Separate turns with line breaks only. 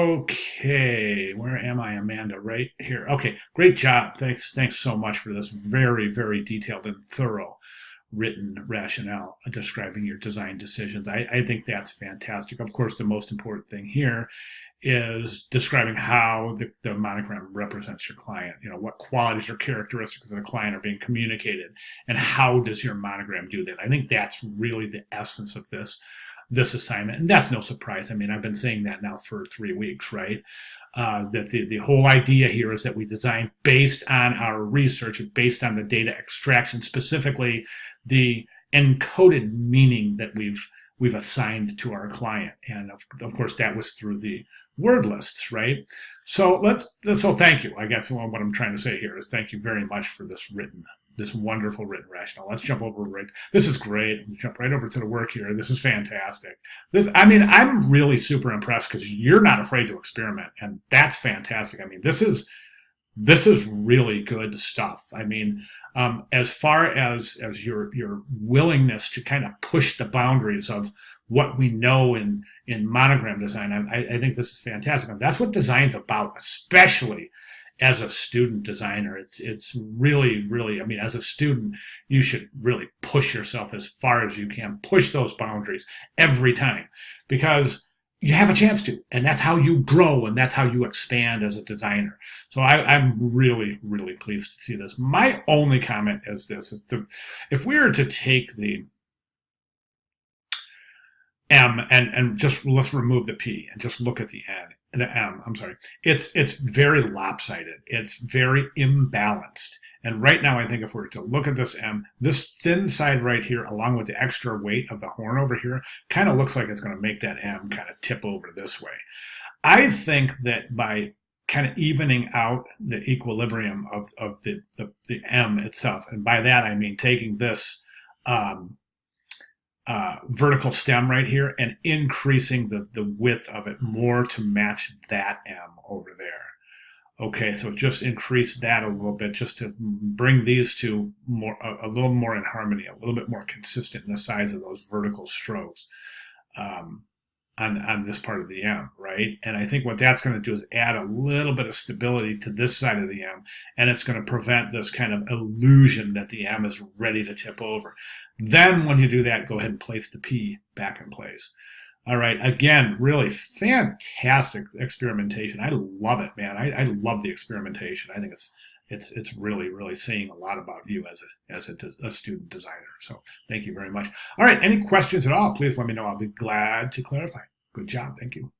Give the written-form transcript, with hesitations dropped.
Okay, where am I, Amanda? Right here. Okay, great job. Thanks so much for this very, very detailed and thorough written rationale describing your design decisions. I think that's fantastic. Of course, the most important thing here is describing how the monogram represents your client. You know, what qualities or characteristics of the client are being communicated, and how does your monogram do that? I think that's really the essence of this assignment, and that's no surprise. I mean, I've been saying that now for 3 weeks, right? That the whole idea here is that we design based on our research, based on the data extraction, specifically the encoded meaning that we've assigned to our client, and of course that was through the word lists, right? So thank you. I guess what I'm trying to say here is thank you very much for this wonderful written rationale. Let's jump over right. This is great. Let's jump right over to the work here. This is fantastic. I mean, I'm really super impressed because you're not afraid to experiment, and that's fantastic. I mean, this is really good stuff. I mean, as far as your willingness to kind of push the boundaries of what we know in monogram design, I think this is fantastic. And that's what design's about, especially as a student designer. It's really, I mean, as a student, you should really push yourself as far as you can, push those boundaries every time, because you have a chance to, and that's how you grow, and that's how you expand as a designer. So I'm really, really pleased to see this. My only comment is this: if we were to take the M and just let's remove the P and just look at the M. I'm sorry. It's very lopsided. It's very imbalanced. And right now, I think if we were to look at this M, this thin side right here, along with the extra weight of the horn over here, kind of looks like it's going to make that M kind of tip over this way. I think that by kind of evening out the equilibrium of the M itself, and by that I mean taking this vertical stem right here and increasing the width of it more to match that M over there. Okay, so just increase that a little bit just to bring these two a little more in harmony, a little bit more consistent in the size of those vertical strokes on this part of the M, right? And I think what that's going to do is add a little bit of stability to this side of the M, and it's going to prevent this kind of illusion that the M is ready to tip over. Then when you do that, go ahead and place the P back in place. All right, again, really fantastic experimentation. I love it, man. I love the experimentation. I think it's really, really saying a lot about you as a student designer. So thank you very much. All right, any questions at all, please let me know. I'll be glad to clarify. Good job. Thank you.